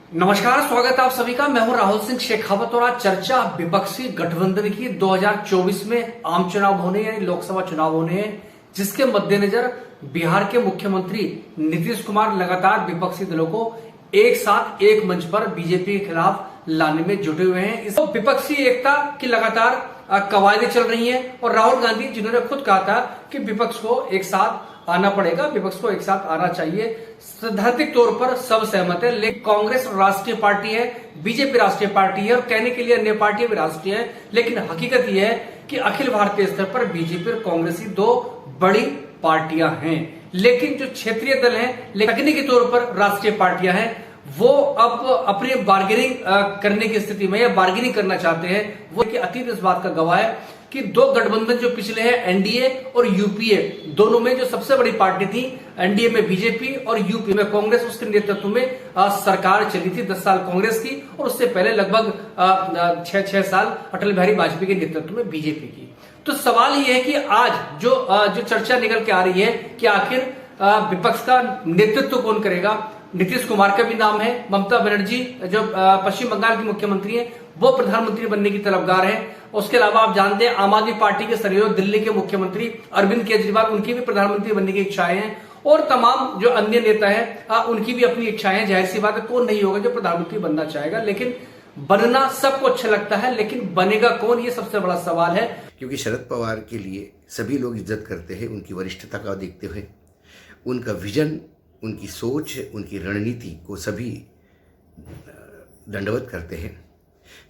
नमस्कार, स्वागत है आप सभी का। मैं हूं राहुल सिंह शेखावत और आज चर्चा विपक्षी गठबंधन की 2024 में आम चुनाव होने यानी लोकसभा चुनाव होने हैं, जिसके मद्देनजर बिहार के मुख्यमंत्री नीतीश कुमार लगातार विपक्षी दलों को एक साथ एक मंच पर बीजेपी के खिलाफ लाने में जुटे हुए हैं। इस विपक्षी एकता की लगातार कवायदें चल रही हैं और राहुल गांधी जिन्होंने खुद कहा था कि विपक्ष को एक साथ आना पड़ेगा, विपक्ष को एक साथ आना चाहिए। सैद्धांतिक तौर पर सब सहमत है, लेकिन कांग्रेस राष्ट्रीय पार्टी है, बीजेपी राष्ट्रीय पार्टी है और कहने के लिए अन्य पार्टियां भी राष्ट्रीय है, लेकिन हकीकत यह है कि अखिल भारतीय स्तर पर बीजेपी और कांग्रेस ही दो बड़ी पार्टियां हैं। लेकिन जो क्षेत्रीय दल हैं, तकनीकी तौर पर राष्ट्रीय पार्टियां हैं, वो अब अपनी बार्गेनिंग करने की स्थिति में या बार्गेनिंग करना चाहते हैं। वो कि अतीत इस बात का गवाह है कि दो गठबंधन जो पिछले हैं, एनडीए और यूपीए, दोनों में जो सबसे बड़ी पार्टी थी, एनडीए में बीजेपी और यूपी में कांग्रेस, उसके नेतृत्व में सरकार चली थी 10 साल कांग्रेस की और उससे पहले लगभग 6 साल अटल बिहारी वाजपेयी के नेतृत्व में बीजेपी की। तो सवाल ये है कि आज जो चर्चा निकल के आ रही है कि आखिर विपक्ष का नेतृत्व कौन करेगा। नीतीश कुमार का भी नाम है, ममता बनर्जी जो पश्चिम बंगाल की मुख्यमंत्री है वो प्रधानमंत्री बनने की तलबगार है। उसके अलावा आप जानते हैं आम आदमी पार्टी के सहयोगी दिल्ली के मुख्यमंत्री अरविंद केजरीवाल, उनकी भी प्रधानमंत्री बनने की इच्छाएं हैं और तमाम जो अन्य नेता हैं उनकी भी अपनी इच्छाएं हैं। जाहिर सी बात है, कौन नहीं होगा जो प्रधानमंत्री बनना चाहेगा, लेकिन बनना सबको अच्छा लगता है, लेकिन बनेगा कौन, ये सबसे बड़ा सवाल है। क्योंकि शरद पवार के लिए सभी लोग इज्जत करते हैं, उनकी वरिष्ठता का देखते हुए, उनका विजन, उनकी सोच, उनकी रणनीति को सभी दंडवत करते हैं।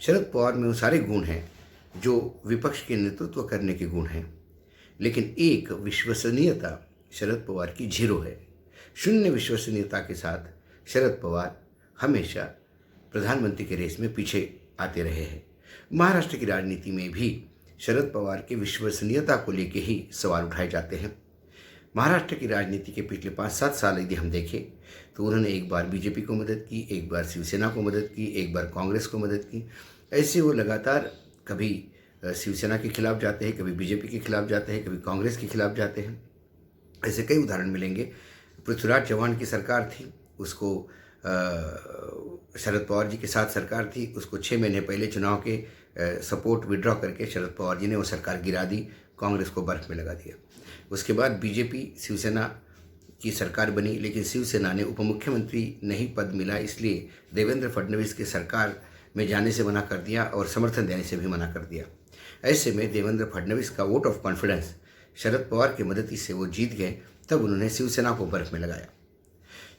शरद पवार में वो सारे गुण हैं जो विपक्ष के नेतृत्व करने के गुण हैं, लेकिन एक विश्वसनीयता शरद पवार की जीरो है। शून्य विश्वसनीयता के साथ शरद पवार हमेशा प्रधानमंत्री के रेस में पीछे आते रहे हैं। महाराष्ट्र की राजनीति में भी शरद पवार की विश्वसनीयता को लेकर ही सवाल उठाए जाते हैं। महाराष्ट्र की राजनीति के पिछले 5-7 साल यदि हम देखें तो उन्होंने एक बार बीजेपी को मदद की, एक बार शिवसेना को मदद की, एक बार कांग्रेस को मदद की। ऐसे वो लगातार कभी शिवसेना के खिलाफ जाते हैं, कभी बीजेपी के खिलाफ जाते हैं, कभी कांग्रेस के खिलाफ जाते हैं। ऐसे कई उदाहरण मिलेंगे। पृथ्वीराज चौहान की सरकार थी, उसको शरद पवार जी के साथ सरकार थी, उसको 6 महीने पहले चुनाव के सपोर्ट विड्रॉ करके शरद पवार जी ने वो सरकार गिरा दी, कांग्रेस को बर्फ में लगा दिया। उसके बाद बीजेपी शिवसेना की सरकार बनी, लेकिन शिवसेना ने उप मुख्यमंत्री नहीं पद मिला, इसलिए देवेंद्र फडणवीस की सरकार में जाने से मना कर दिया और समर्थन देने से भी मना कर दिया। ऐसे में देवेंद्र फडणवीस का vote of confidence Sharad Pawar की मदद से वो जीत गए। तब उन्होंने शिवसेना को बर्फ में लगाया।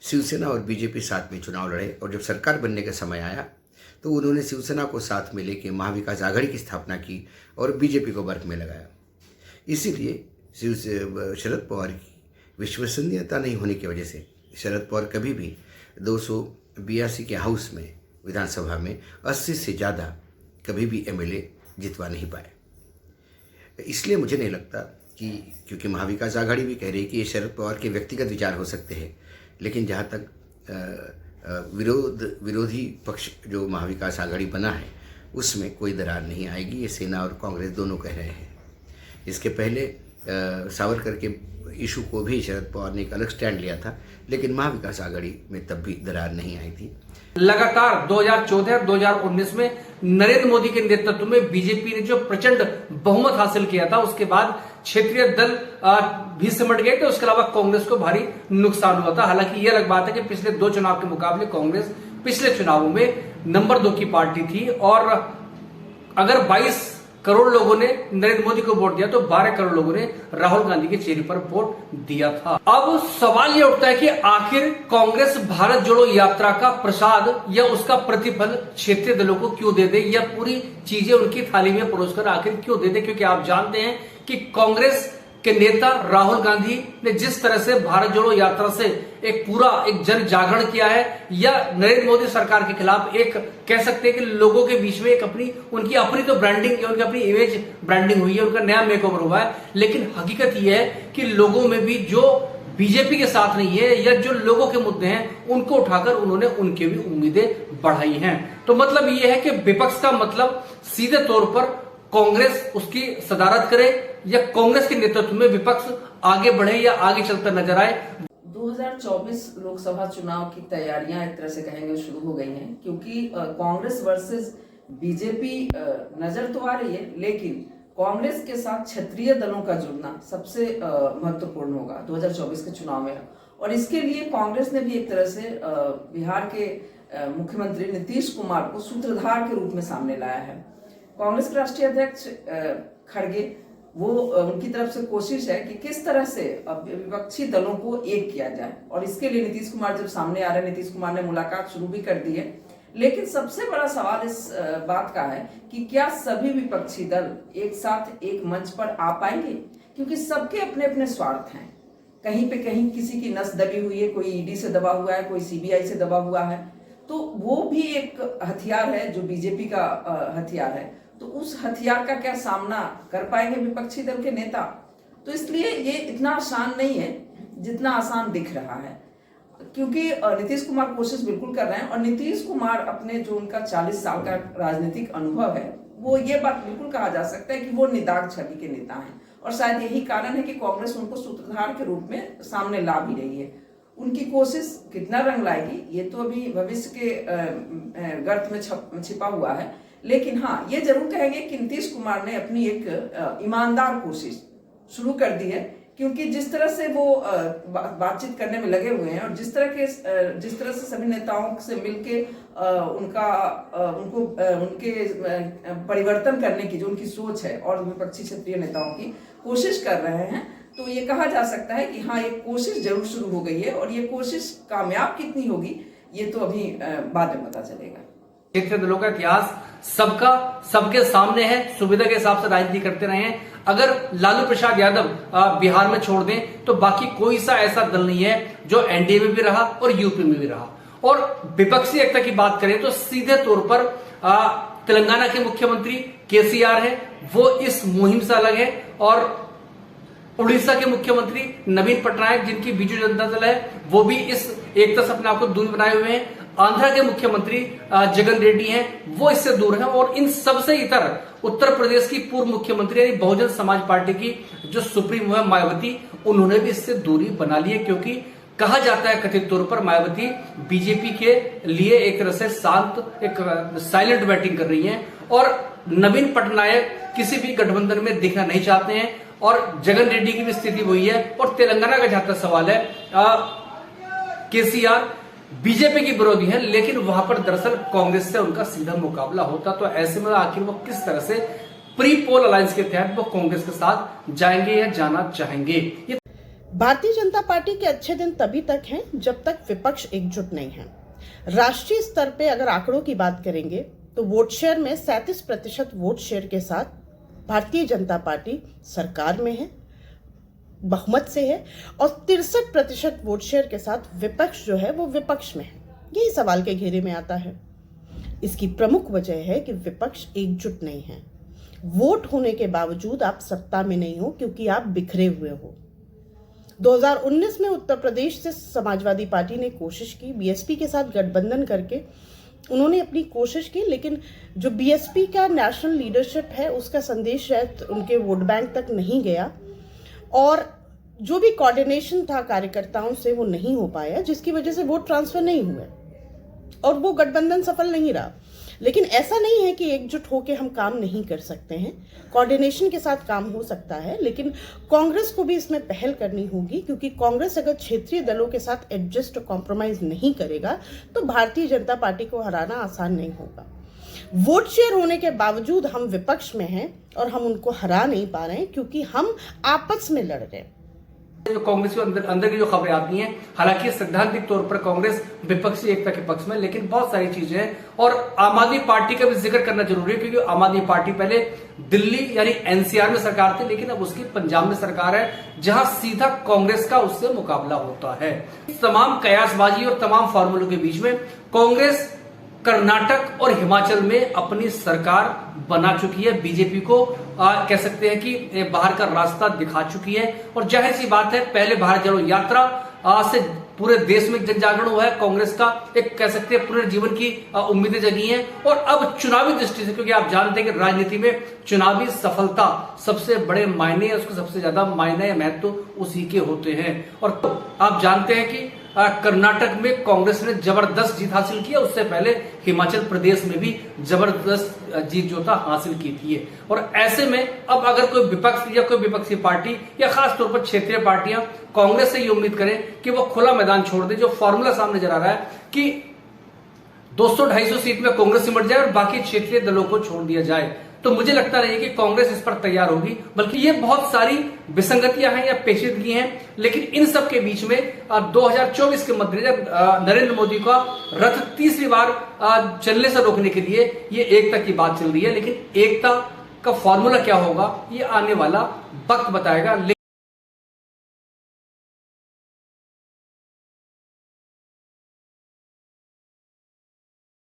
शिवसेना और बीजेपी साथ में चुनाव लड़े और जब सरकार बनने का समय आया तो उन्होंने शिवसेना को साथ में लेकर महाविकास आघाड़ी की स्थापना की और बीजेपी को बर्फ में लगाया। इसीलिए शरद पवार की विश्वसनीयता नहीं होने की वजह से शरद पवार कभी भी 282 के हाउस में विधानसभा में 80 से ज़्यादा कभी भी एमएलए जितवा नहीं पाए। इसलिए मुझे नहीं लगता कि, क्योंकि महाविकास आघाड़ी भी कह रही है कि ये शरद पवार के व्यक्तिगत विचार हो सकते हैं, लेकिन जहाँ तक विरोधी पक्ष जो महाविकास आघाड़ी बना है उसमें कोई दरार नहीं आएगी। ये सेना और कांग्रेस दोनों कह रहे हैं। इसके पहले सावरकर के इशू को भी शरद पवार ने एक अलग स्टैंड लिया था, लेकिन महाविकास आघाड़ी में तब भी दरार नहीं आई थी। लगातार 2014 और 2019 में नरेंद्र मोदी के नेतृत्व में बीजेपी ने जो प्रचंड बहुमत हासिल किया था, उसके बाद क्षेत्रीय दल भी सिमट गए थे। उसके अलावा कांग्रेस को भारी नुकसान हुआ था। हालांकि यह अलग बात है कि पिछले 2 चुनाव के मुकाबले कांग्रेस पिछले चुनावों में नंबर 2 की पार्टी थी और अगर 22 करोड़ लोगों ने नरेंद्र मोदी को वोट दिया तो 12 करोड़ लोगों ने राहुल गांधी के चेहरे पर वोट दिया था। अब सवाल यह उठता है कि आखिर कांग्रेस भारत जोड़ो यात्रा का प्रसाद या उसका प्रतिफल क्षेत्रीय दलों को क्यों दे दे, या पूरी चीजें उनकी थाली में परोसकर आखिर क्यों दे दे। क्योंकि आप जानते हैं कि कांग्रेस के नेता राहुल गांधी ने जिस तरह से भारत जोड़ो यात्रा से एक जन जागरण किया है, या नरेंद्र मोदी सरकार के खिलाफ एक कह सकते हैं कि लोगों के बीच में उनकी अपनी तो ब्रांडिंग, उनकी अपनी इमेज ब्रांडिंग हुई है, उनका नया मेकओवर हुआ है। लेकिन हकीकत यह है कि लोगों में भी जो बीजेपी के साथ नहीं है या जो लोगों के मुद्दे हैं उनको उठाकर उन्होंने उनके भी उम्मीदें बढ़ाई हैं। तो मतलब यह है कि विपक्ष का मतलब सीधे तौर पर कांग्रेस उसकी सदारत करे या कांग्रेस के नेतृत्व में विपक्ष आगे बढ़े या आगे चलता नजर आए। 2024 लोकसभा चुनाव की तैयारियां एक तरह से कहेंगे शुरू हो गई हैं, क्योंकि कांग्रेस वर्सेस बीजेपी नजर तो आ रही है, लेकिन कांग्रेस के साथ क्षेत्रीय दलों का जुड़ना सबसे महत्वपूर्ण होगा 2024 के चुनाव में। और इसके लिए कांग्रेस ने भी एक तरह से बिहार के मुख्यमंत्री नीतीश कुमार को सूत्रधार के रूप में सामने लाया है। कांग्रेस के राष्ट्रीय अध्यक्ष खड़गे, वो उनकी तरफ से कोशिश है कि किस तरह से विपक्षी दलों को एक किया जाए, और इसके लिए नीतीश कुमार जब सामने आ रहे हैं, नीतीश कुमार ने मुलाकात शुरू भी कर दी है। लेकिन सबसे बड़ा सवाल इस बात का है कि क्या सभी विपक्षी दल एक साथ एक मंच पर आ पाएंगे, क्योंकि सबके अपने अपने स्वार्थ हैं। कहीं पे कहीं किसी की नस दबी हुई है, कोई ईडी से दबा हुआ है, कोई सीबीआई से दबा हुआ है, तो वो भी एक हथियार है जो बीजेपी का हथियार है। तो उस हथियार का क्या सामना कर पाएंगे विपक्षी दल के नेता? तो इसलिए ये इतना आसान नहीं है जितना आसान दिख रहा है, क्योंकि नीतीश कुमार कोशिश बिल्कुल कर रहे हैं। और नीतीश कुमार अपने जो उनका 40 साल का राजनीतिक अनुभव है, वो ये बात बिल्कुल कहा जा सकता है कि वो निदाग छवि के नेता हैं, और शायद यही कारण है कि कांग्रेस उनको सूत्रधार के रूप में सामने ला भी रही है। उनकी कोशिश कितना रंग लाएगी ये तो अभी भविष्य के गर्त में छिपा हुआ है। लेकिन हाँ, ये जरूर कहेंगे कि नीतीश कुमार ने अपनी एक ईमानदार कोशिश शुरू कर दी है, क्योंकि जिस तरह से वो बातचीत करने में लगे हुए हैं, और जिस तरह से सभी नेताओं से मिलके उनके परिवर्तन करने की जो उनकी सोच है और विपक्षी क्षेत्रीय नेताओं की कोशिश कर रहे हैं, तो ये कहा जा सकता है कि हाँ, एक कोशिश जरूर शुरू हो गई है। और ये कोशिश कामयाब कितनी होगी ये तो अभी बाद में पता चलेगा। क्षेत्रीय दलों का इतिहास सबके सामने है, सुविधा के हिसाब से राजनीति करते रहे हैं। अगर लालू प्रसाद यादव बिहार में छोड़ दें तो बाकी कोई सा ऐसा दल नहीं है जो एनडीए में भी रहा और यूपी में भी रहा। और विपक्षी एकता की बात करें तो सीधे तौर पर तेलंगाना के मुख्यमंत्री केसीआर है, वो इस मुहिम से अलग है। और उड़ीसा के मुख्यमंत्री नवीन पटनायक, जिनकी बीजू जनता दल है, वो भी इस एकता से अपने आप को दूर बनाए हुए हैं। आंध्रा के मुख्यमंत्री जगन रेड्डी हैं, वो इससे दूर हैं। और इन सबसे इतर उत्तर प्रदेश की पूर्व मुख्यमंत्री यानी बहुजन समाज पार्टी की जो सुप्रीमो है मायावती, उन्होंने भी इससे दूरी बना ली है, क्योंकि कहा जाता है कथित तौर पर मायावती बीजेपी के लिए एक तरह से शांत, एक साइलेंट बैटिंग कर रही हैं। और नवीन पटनायक किसी भी गठबंधन में दिखना नहीं चाहते हैं, और जगन रेड्डी की भी स्थिति वही है। और तेलंगाना का जहां तक सवाल है, केसीआर बीजेपी की विरोधी है, लेकिन वहां पर दरअसल कांग्रेस से उनका सीधा मुकाबला होता। तो ऐसे में आखिर वो किस तरह से प्री पोल अलायंस के तहत वो कांग्रेस के साथ जाएंगे या जाना चाहेंगे? भारतीय जनता पार्टी के अच्छे दिन तभी तक हैं जब तक विपक्ष एकजुट नहीं है। राष्ट्रीय स्तर पे अगर आंकड़ों की बात करेंगे तो वोट शेयर में 37% वोट शेयर के साथ भारतीय जनता पार्टी सरकार में है, बहुमत से है, और 63% वोट शेयर के साथ विपक्ष जो है वो विपक्ष में है। यही सवाल के घेरे में आता है। इसकी प्रमुख वजह है कि विपक्ष एकजुट नहीं है। वोट होने के बावजूद आप सत्ता में नहीं हो, क्योंकि आप बिखरे हुए हो। 2019 में उत्तर प्रदेश से समाजवादी पार्टी ने कोशिश की, बीएसपी के साथ गठबंधन करके उन्होंने अपनी कोशिश की, लेकिन जो बीएसपी का नेशनल लीडरशिप है उसका संदेश शायद उनके वोट बैंक तक नहीं गया, और जो भी कोऑर्डिनेशन था कार्यकर्ताओं से वो नहीं हो पाया, जिसकी वजह से वोट ट्रांसफर नहीं हुए और वो गठबंधन सफल नहीं रहा। लेकिन ऐसा नहीं है कि एकजुट होकर हम काम नहीं कर सकते हैं, कोऑर्डिनेशन के साथ काम हो सकता है, लेकिन कांग्रेस को भी इसमें पहल करनी होगी, क्योंकि कांग्रेस अगर क्षेत्रीय दलों के साथ एडजस्ट और कॉम्प्रोमाइज नहीं करेगा तो भारतीय जनता पार्टी को हराना आसान नहीं होगा। वोट शेयर होने के बावजूद हम विपक्ष में हैं और हम उनको हरा नहीं पा रहे हैं, क्योंकि हम आपस में लड़ रहे हैं। जो कांग्रेस के अंदर की जो खबरें आती हैं, हालांकि सैद्धांतिक तौर पर कांग्रेस विपक्षी एकता के पक्ष में, लेकिन बहुत सारी चीजें हैं। और आम आदमी पार्टी का भी जिक्र करना जरूरी है, क्योंकि आम आदमी पार्टी पहले दिल्ली यानी एनसीआर में सरकार थी, लेकिन अब उसकी पंजाब में सरकार है, जहां सीधा कांग्रेस का उससे मुकाबला होता है। तमाम कयासबाजी और तमाम फॉर्मूलों के बीच में कांग्रेस कर्नाटक और हिमाचल में अपनी सरकार बना चुकी है, बीजेपी को कह सकते हैं कि बाहर का रास्ता दिखा चुकी है। और जाहिर सी बात है, पहले भारत जोड़ो यात्रा से पूरे देश में जन जागरण हुआ है, कांग्रेस का एक कह सकते हैं पुनर्जीवन की उम्मीदें जगी हैं। और अब चुनावी दृष्टि से, क्योंकि आप जानते हैं कि राजनीति में चुनावी सफलता सबसे बड़े मायने है, उसको सबसे ज्यादा मायने या महत्व उसी के होते हैं। और आप जानते हैं कि कर्नाटक में कांग्रेस ने जबरदस्त जीत हासिल की है, उससे पहले हिमाचल प्रदेश में भी जबरदस्त जीत जो था हासिल की थी। और ऐसे में अब अगर कोई विपक्ष या कोई विपक्षी पार्टी या खास तौर पर क्षेत्रीय पार्टियां कांग्रेस से ये उम्मीद करें कि वो खुला मैदान छोड़ दे, जो फॉर्मूला सामने नजर आ रहा है कि 200-250 सीट में कांग्रेस सिमट जाए और बाकी क्षेत्रीय दलों को छोड़ दिया जाए, तो मुझे लगता नहीं है कि कांग्रेस इस पर तैयार होगी। बल्कि ये बहुत सारी विसंगतियां हैं या पेचीदगी हैं, लेकिन इन सब के बीच में 2024 के मद्देनजर नरेंद्र मोदी का रथ तीसरी बार चलने से रोकने के लिए ये एकता की बात चल रही है। लेकिन एकता का फॉर्मूला क्या होगा ये आने वाला वक्त बताएगा।